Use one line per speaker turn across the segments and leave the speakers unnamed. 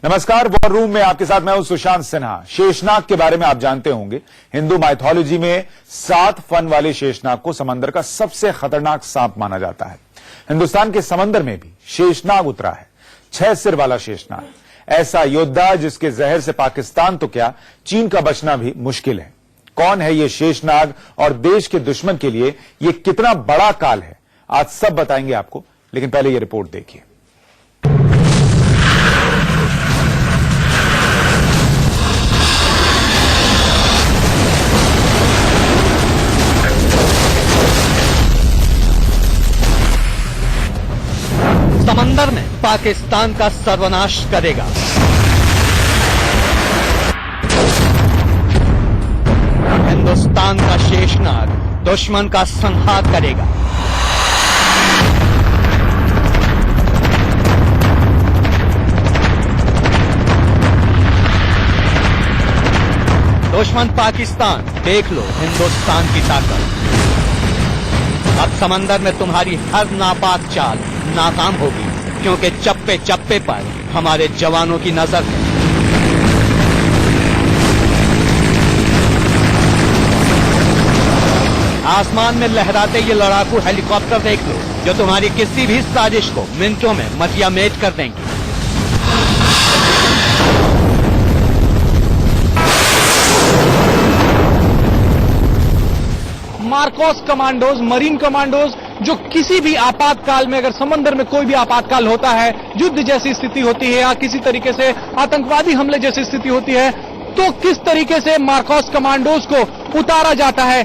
नमस्कार, war room में आपके साथ मैं हूं सुशांत सिन्हा। शेषनाग के बारे में आप जानते होंगे। हिंदू माइथोलॉजी में 7 फन वाले शेषनाग को समंदर का सबसे खतरनाक सांप माना जाता है। हिंदुस्तान के समंदर में भी शेषनाग उतरा है, 6 सिर वाला शेषनाग, ऐसा योद्धा जिसके जहर से पाकिस्तान तो क्या चीन का बचना भी मुश्किल है। कौन है ये शेषनाग और देश के दुश्मन के लिए ये कितना बड़ा काल है, आज सब बताएंगे आपको। लेकिन पहले ये रिपोर्ट देखिए।
समंदर में पाकिस्तान का सर्वनाश करेगा। हिंदुस्तान का शेषनाग दुश्मन का संहार करेगा। दुश्मन पाकिस्तान, देख लो हिंदुस्तान की ताकत। अब समंदर में तुम्हारी हर नापाक चाल नाकाम होगी, क्योंकि चप्पे चप्पे पर हमारे जवानों की नजर है। आसमान में लहराते ये लड़ाकू हेलीकॉप्टर देख लो, जो तुम्हारी किसी भी साजिश को मिनटों में मटिया मेट कर देंगे।
मार्कोस कमांडोज, मरीन कमांडोज, जो किसी भी आपातकाल में, अगर समंदर में कोई भी आपातकाल होता है, युद्ध जैसी स्थिति होती है या किसी तरीके से आतंकवादी हमले जैसी स्थिति होती है, तो किस तरीके से मार्कोस कमांडोज को उतारा जाता है।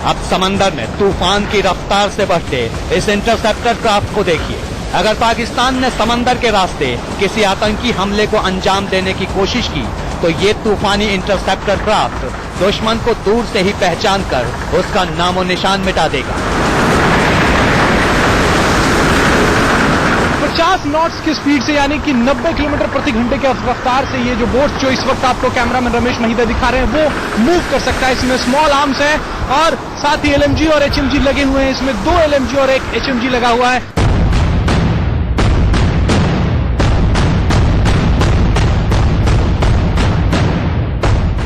अब समंदर में तूफान की रफ्तार से बढ़ते इस इंटरसेप्टर क्राफ्ट को देखिए। अगर पाकिस्तान ने समंदर के रास्ते किसी आतंकी हमले को अंजाम देने की कोशिश की, तो ये तूफानी इंटरसेप्टर क्राफ्ट दुश्मन को दूर से ही पहचान कर उसका नामो निशान मिटा देगा।
50 नॉट्स की स्पीड से, यानी कि 90 किलोमीटर प्रति घंटे की रफ्तार से ये जो बोट जो इस वक्त आपको कैमरामैन रमेश महिदा दिखा रहे हैं, वो मूव कर सकता है। इसमें स्मॉल आर्म्स है और साथ ही एलएमजी और एचएमजी लगे हुए हैं। इसमें 2 एलएमजी और 1 एचएमजी लगा हुआ है।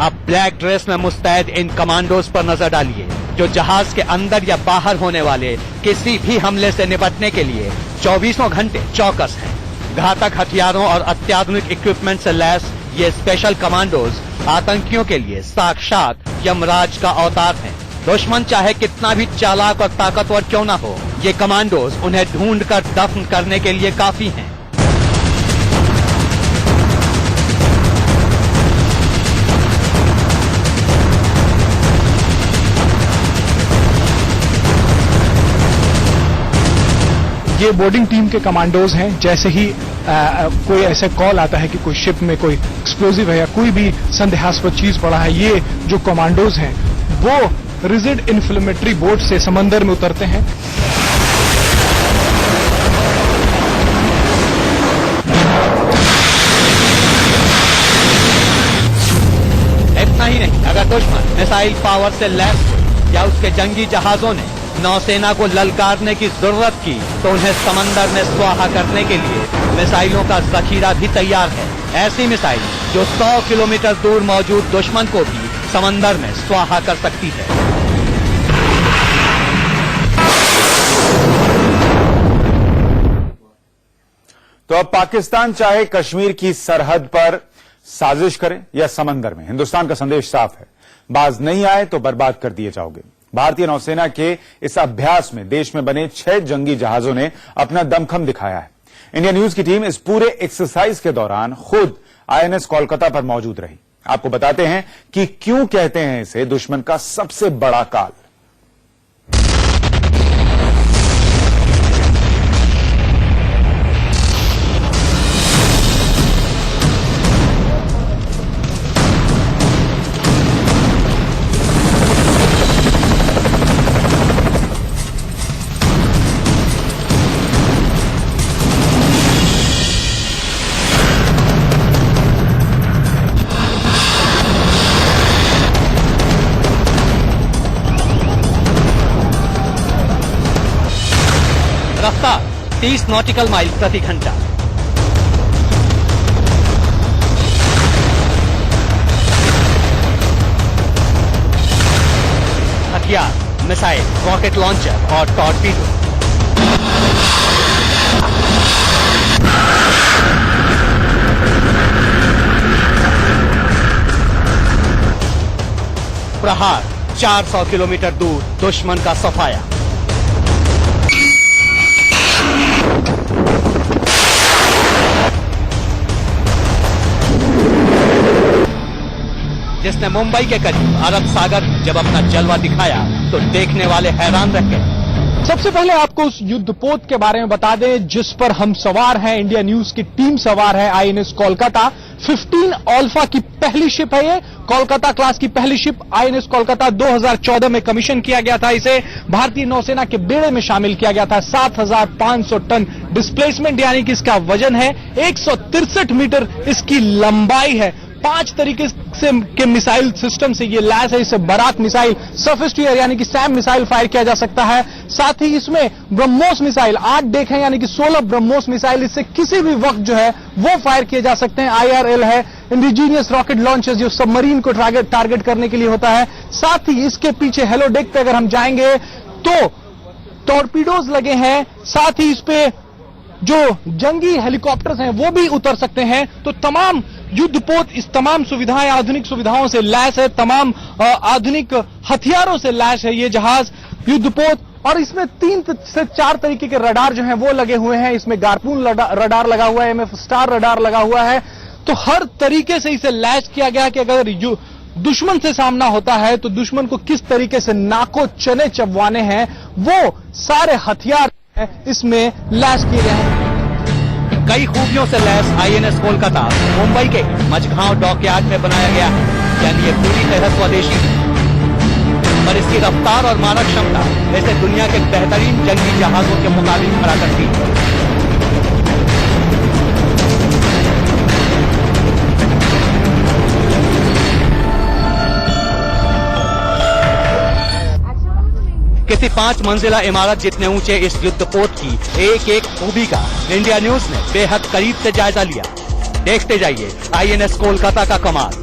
अब ब्लैक ड्रेस में मुस्तैद इन कमांडोज पर नजर डालिए, जो जहाज के अंदर या बाहर होने वाले किसी भी हमले से निपटने के लिए 24 घंटे चौकस हैं। घातक हथियारों और अत्याधुनिक इक्विपमेंट से लैस ये स्पेशल कमांडोज आतंकियों के लिए साक्षात यमराज का अवतार हैं। दुश्मन चाहे कितना भी चालाक और ताकतवर क्यों ना हो, ये कमांडोज उन्हें ढूंढ कर दफन करने के लिए काफी हैं।
ये बोर्डिंग टीम के कमांडोज हैं। जैसे ही कोई ऐसे कॉल आता है कि कोई शिप में कोई एक्सप्लोजिव है या कोई भी संदेहास्पद चीज पड़ा है, ये जो कमांडोज हैं वो रिजिड इन्फ्लेमेटरी बोट से समंदर में उतरते हैं।
इतना ही नहीं, अगर दुश्मन मिसाइल पावर से लैस या उसके जंगी जहाजों ने नौसेना को ललकारने की जरूरत की, तो उन्हें समंदर में स्वाहा करने के लिए मिसाइलों का जखीरा भी तैयार है। ऐसी मिसाइल जो 100 किलोमीटर दूर मौजूद दुश्मन को भी समंदर में स्वाहा कर सकती है।
तो अब पाकिस्तान चाहे कश्मीर की सरहद पर साजिश करे या समंदर में, हिंदुस्तान का संदेश साफ है, बाज नहीं आए तो बर्बाद कर दिए जाओगे। भारतीय नौसेना के इस अभ्यास में देश में बने 6 जंगी जहाजों ने अपना दमखम दिखाया है। इंडिया न्यूज की टीम इस पूरे एक्सरसाइज के दौरान खुद आईएनएस कोलकाता पर मौजूद रही। आपको बताते हैं कि क्यों कहते हैं इसे दुश्मन का सबसे बड़ा काल।
रफ्तार 30 नॉटिकल माइल प्रति घंटा। मिसाइल, रॉकेट लॉन्चर और टॉर्पीडो। प्रहार 400 किलोमीटर दूर दुश्मन का सफाया। जिसने मुंबई के करीब अरब सागर में जब अपना जलवा दिखाया तो देखने वाले हैरान रह गए।
सबसे पहले आपको उस युद्धपोत के बारे में बता दें जिस पर हम सवार हैं, इंडिया न्यूज की टीम सवार है, आईएनएस कोलकाता 15 अल्फा की पहली शिप है। ये कोलकाता क्लास की पहली शिप आईएनएस कोलकाता 2014 में कमीशन किया गया था। इसे भारतीय नौसेना के बेड़े में शामिल किया गया था। 7,500 टन डिस्प्लेसमेंट यानी कि इसका वजन है, 163 मीटर इसकी लंबाई है। 5 तरीके से के मिसाइल सिस्टम से ये लैस है। इसे Barak missile, surface to air यानी कि सैम मिसाइल फायर किया जा सकता है। साथ ही इसमें ब्रह्मोस मिसाइल 8 डेक है यानी कि 16 ब्रह्मोस मिसाइल इससे किसी भी वक्त जो है वो फायर किए जा सकते हैं। IRL है, इंडिजीनियस रॉकेट लॉन्चर्स जो सबमरीन को टारगेट करने के लिए होता है। साथ ही इसके पीछे हेलो डेक पे अगर हम जाएंगे तो टॉर्पीडोज लगे हैं। साथ ही इस पे जो जंगी हेलीकॉप्टर्स हैं वो भी उतर सकते हैं। तो तमाम युद्धपोत इस तमाम सुविधाएं, आधुनिक सुविधाओं से लैस है, तमाम आधुनिक हथियारों से लैस है ये जहाज युद्धपोत। और इसमें 3 से 4 तरीके के रडार जो हैं वो लगे हुए हैं। इसमें गार्पून रडार लगा हुआ है, MF स्टार रडार लगा हुआ है। तो हर तरीके से इसे लैस किया गया कि अगर दुश्मन से सामना होता है तो दुश्मन को किस तरीके से नाको चने चबवाने हैं वो सारे हथियार इसमें लैस किए गए हैं।
कई खूबियों से लैस आईएनएस कोलकाता मुंबई के मझगांव डॉकयार्ड में बनाया गया है, यानी ये पूरी तरह स्वदेशी है। पर इसकी रफ्तार और मारक क्षमता इसे दुनिया के बेहतरीन जंगी जहाजों के मुकाबले खड़ा करती है। किसी 5 मंजिला इमारत जितने ऊंचे इस युद्धपोत की एक एक खूबी का इंडिया न्यूज ने बेहद करीब से जायजा लिया। देखते जाइए आईएनएस कोलकाता का कमाल।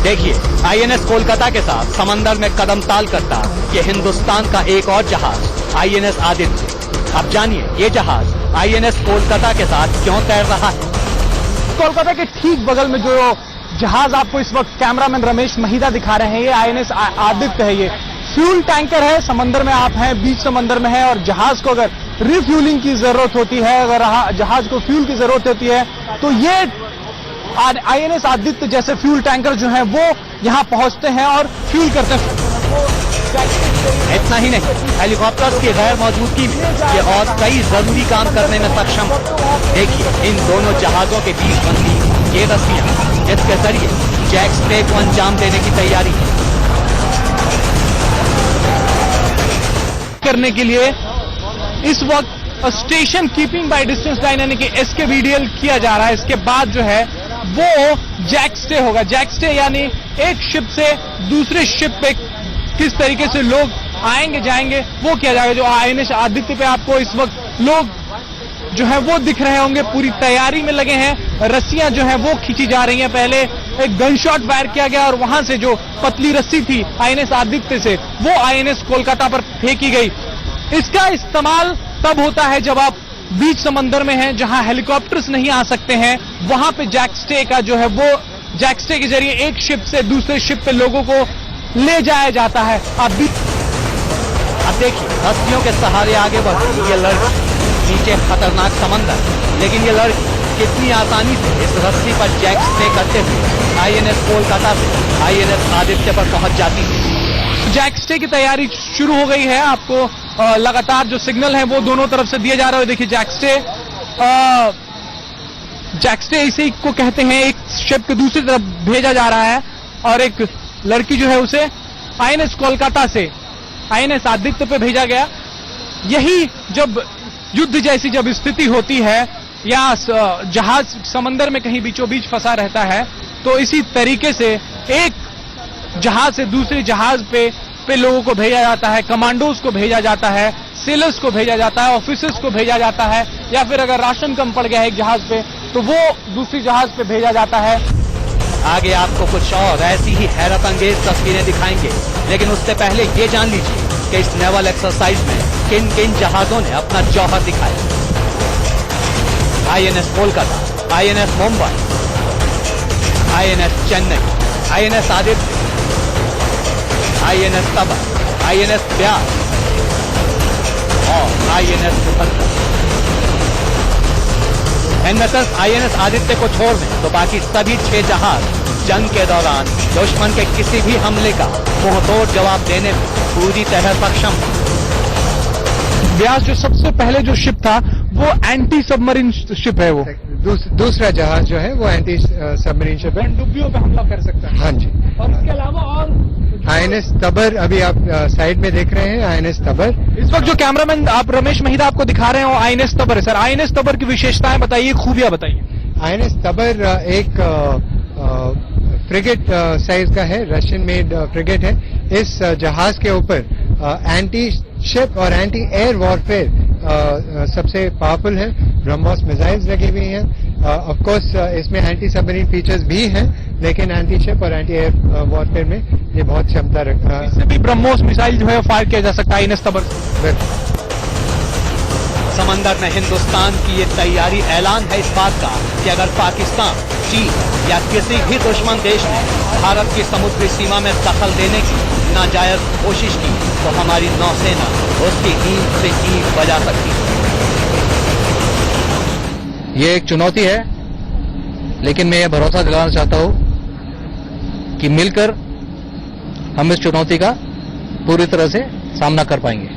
देखिए आईएनएस कोलकाता के साथ समंदर में कदम ताल करता ये हिंदुस्तान का एक और जहाज आईएनएस आदित्य। अब जानिए ये जहाज आईएनएस कोलकाता के साथ क्यों तैर रहा है।
कोलकाता के ठीक बगल में जो जहाज आपको इस वक्त कैमरामैन रमेश महिदा दिखा रहे हैं ये आईएनएस आदित्य है। ये फ्यूल टैंकर है, समंदर में आप हैं, बीच समंदर में है और जहाज को अगर रिफ्यूलिंग की जरूरत होती है, अगर जहाज को फ्यूल की जरूरत होती है तो ये आईएनएस आदित्य जैसे फ्यूल टैंकर जो हैं वो यहां पहुंचते हैं और फ्यूल करते हैं।
इतना ही नहीं, हेलीकॉप्टर्स की गैर मौजूदगी में ये और कई जरूरी काम करने में सक्षम है। देखिए इन दोनों जहाजों के बीच बनती ये रस्सियां जिसके जरिए जैक स्टे को अंजाम देने की तैयारी
करने के लिए इस वक्त station keeping by distance line यानी कि SKVDL किया जा रहा है। इसके बाद जो है वो जैक स्टे होगा। जैक स्टे यानी एक शिप से दूसरे शिप पे किस तरीके से लोग आएंगे जाएंगे वो किया जाएगा। जो आईएनएस आदित्य पे आपको इस वक्त लोग जो है वो दिख रहे होंगे, पूरी तैयारी में लगे हैं। रस्सियां जो है वो खींची जा रही हैं। पहले एक गन शॉट फायर किया गया और वहां से जो पतली रस्सी थी आईएनएस आदित्य से वो आईएनएस कोलकाता पर फेंकी गई। इसका इस्तेमाल तब होता है जब आप बीच समंदर में हैं जहां हेलीकॉप्टर्स नहीं आ सकते हैं। वहां पे जैक स्टे का जो है वो जैक स्टे के जरिए एक शिप से दूसरे शिप पे लोगों को ले जाया जाता है। अब
देखिए रस्सियों के सहारे आगे बढ़ती ये लड़की, नीचे खतरनाक समंदर, लेकिन ये लड़की कितनी आसानी से इस रस्सी पर जैक स्टे करते हुए आईएनएस कोलकाता से आईएनएस आदित्य पर पहुंच जाती है।
जैक स्टे की तैयारी शुरू हो गई है। आपको लगातार जो सिग्नल है वो दोनों तरफ से दिए जा रहे हैं। देखिए जैक स्टे इसी को कहते हैं, एक शिप के दूसरी तरफ भेजा जा रहा है और एक लड़की जो है उसे आईएनएस कोलकाता से आईएनएस आदित्य पे भेजा गया। यही जब युद्ध जैसी जब स्थिति होती है या जहाज समंदर में कहीं बीचों बीच फंसा रहता है तो इसी तरीके से एक जहाज से दूसरे जहाज पे पे लोगों को भेजा जाता है, कमांडोज को भेजा जाता है, सेलर्स को भेजा जाता है, ऑफिसर्स को भेजा जाता है, या फिर अगर राशन कम पड़ गया है एक जहाज पे तो वो दूसरी जहाज पे भेजा जाता है।
आगे आपको कुछ और ऐसी ही हैरत अंगेज तस्वीरें दिखाएंगे, लेकिन उससे पहले ये जान लीजिए कि इस नेवल एक्सरसाइज में किन किन जहाजों ने अपना जौहर दिखाया। INS Kolkata, INS Mumbai, INS Chennai, INS Aditya, INS Tabar, INS Beas और आईएनएस सुभद्रा। इनमें सिर्फ आईएनएस आदित्य को छोड़ दें तो बाकी सभी 6 जहाज जंग के दौरान दुश्मन के किसी भी हमले का मुंहतोड़ जवाब देने में पूरी तरह सक्षम है।
ब्यास जो सबसे पहले जो शिप था वो एंटी सबमरीन शिप है, वो
दूसरा जहाज जो है वो एंटी सबमरीन शिप है,
पनडुब्बियों पे हमला कर सकता है।
हाँ जी।
और इसके अलावा और
आईएनएस तबर अभी आप साइड में देख रहे हैं, आईएनएस तबर।
इस वक्त जो कैमरामैन आप रमेश महिदा आपको दिखा रहे हैं वो आईएनएस तबर है। सर, आईएनएस तबर की विशेषताएं बताइए, खूबियां बताइए।
आईएनएस तबर एक फ्रिगेट साइज का है, रशियन मेड फ्रिगेट है। इस जहाज के ऊपर एंटी शिप और एंटी एयर वॉरफेयर सबसे पावरफुल है। ब्रह्मोस मिसाइल्स लगी हुई हैं। ऑफ कोर्स इसमें एंटी सबमरीन फीचर्स भी हैं, लेकिन एंटी शिप और एंटी एयर वॉरफेयर में ये बहुत क्षमता रखता है।
इससे भी ब्रह्मोस मिसाइल जो है फायर किया जा सकता है आईएनएस तबर से।
समंदर में हिंदुस्तान की ये तैयारी ऐलान है इस बात का कि अगर पाकिस्तान, चीन या किसी भी दुश्मन देश ने भारत की समुद्री सीमा में दखल देने की नाजायज कोशिश की तो हमारी नौसेना उसकी ईंट से ईंट बजा सकती है।
ये एक चुनौती है, लेकिन मैं ये भरोसा दिलाना चाहता हूं कि मिलकर हम इस चुनौती का पूरी तरह से सामना कर पाएंगे।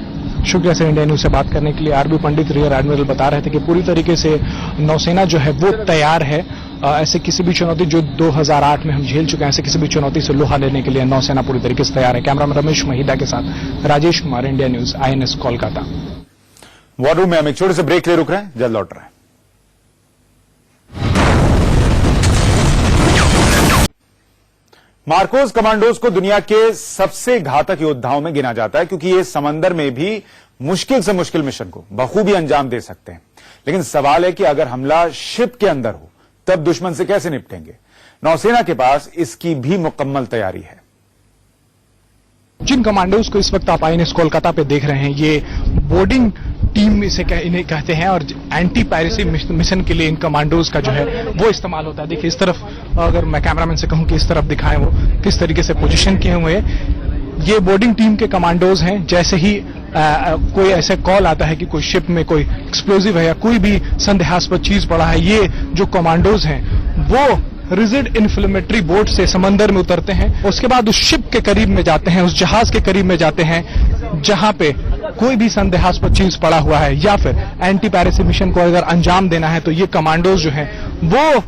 शुक्रिया सर, इंडिया न्यूज से बात करने के लिए। आरबी पंडित रियर एडमिरल बता रहे थे कि पूरी तरीके से नौसेना जो है वो तैयार है। ऐसे किसी भी चुनौती जो 2008 में हम झेल चुके हैं, ऐसे किसी भी चुनौती से लोहा लेने के लिए नौसेना पूरी तरीके से तैयार है। कैमरामैन रमेश महिदा के साथ Rajesh Kumar, India news, INS Kolkata.
War room में हम एक छोटे से ब्रेक ले रुक रहे हैं, जल्द लौट रहे हैं। मार्कोस कमांडोज को दुनिया के सबसे घातक योद्धाओं में गिना जाता है, क्योंकि ये समंदर में भी मुश्किल से मुश्किल मिशन को बखूबी अंजाम दे सकते हैं। लेकिन सवाल है कि अगर हमला शिप के अंदर हो तब दुश्मन से कैसे निपटेंगे। नौसेना के पास इसकी भी मुकम्मल तैयारी है।
जिन कमांडोज को इस वक्त आप आईएनएस कोलकाता पे देख रहे हैं, ये बोर्डिंग टीम इन्हें कहते हैं, और एंटी पायरेसी मिशन के लिए इन कमांडोज का जो है वो इस्तेमाल होता है। देखिए इस तरफ, अगर मैं कैमरामैन से कहूं कि इस तरफ दिखाएं वो किस तरीके से पोजीशन किए हुए हैं। ये बोर्डिंग टीम के कमांडोज हैं। जैसे ही कोई ऐसे कॉल आता है कि कोई शिप में कोई एक्सप्लोजिव है या कोई भी संदेहास्पद चीज पड़ा है, ये जो कमांडोज हैं वो रिजिड इन्फ्लेमेटरी बोट से समंदर में उतरते हैं। उसके बाद उस शिप के करीब में जाते हैं, उस जहाज के करीब में जाते हैं जहां पे कोई भी संदेहास्पद चीज पड़ा हुआ है, या फिर एंटी पायरेसी मिशन को अगर अंजाम देना है तो ये कमांडोज जो हैं वो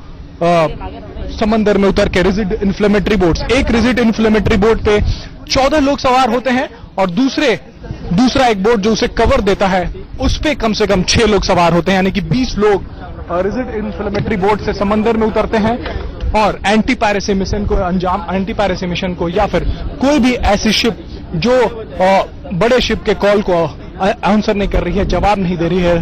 समंदर में उतर के रिजिड इन्फ्लेमेटरी बोट्स, एक रिजिड इन्फ्लेमेटरी बोट पे 14 लोग सवार होते हैं और दूसरा एक बोट जो उसे कवर देता है उस पे कम से कम 6 लोग सवार होते हैं, यानी कि 20 लोग रिजिड इन्फ्लेमेटरी बोट से समंदर में उतरते हैं और एंटी पायरेसी मिशन को या फिर कोई भी ऐसी शिप जो बड़े शिप के कॉल को आंसर नहीं कर रही है, जवाब नहीं दे रही है,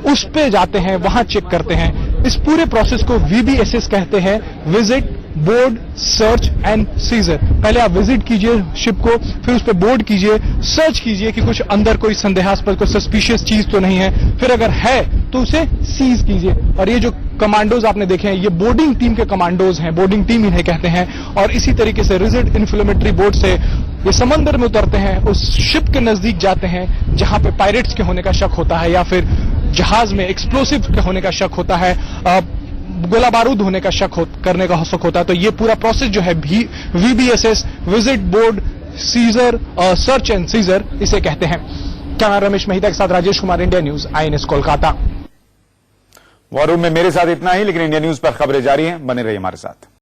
उस पे जाते हैं, वहां चेक करते हैं। इस पूरे प्रोसेस को VBSS कहते हैं, visit, board, search and scissor. पहले आप विजिट कीजिए शिप को, फिर उस पर बोर्ड कीजिए, सर्च कीजिए कि कुछ अंदर कोई संदेहास्पद, कोई सस्पिशियस चीज तो नहीं है, फिर अगर है तो उसे सीज कीजिए। और ये जो कमांडोज आपने देखे हैं, ये बोर्डिंग टीम के कमांडोज हैं, बोर्डिंग टीम इन्हें कहते हैं। और इसी तरीके से रिजिड इन्फ्लेमेटरी बोट से ये समंदर में उतरते हैं, उस शिप के नजदीक जाते हैं जहां पे पायरेट्स के होने का शक होता है, या फिर जहाज में एक्सप्लोसिव के होने का शक होता है, गोला बारूद होने का करने का शक होता है। तो ये पूरा प्रोसेस जो है VBSS, visit, board, seizure, search and seizure इसे कहते हैं। कैमरा रमेश महिदा के साथ Rajesh Kumar, India news, INS Kolkata.
War room में मेरे साथ इतना ही, लेकिन इंडिया न्यूज पर खबरें जारी हैं, बने रहिए हमारे साथ।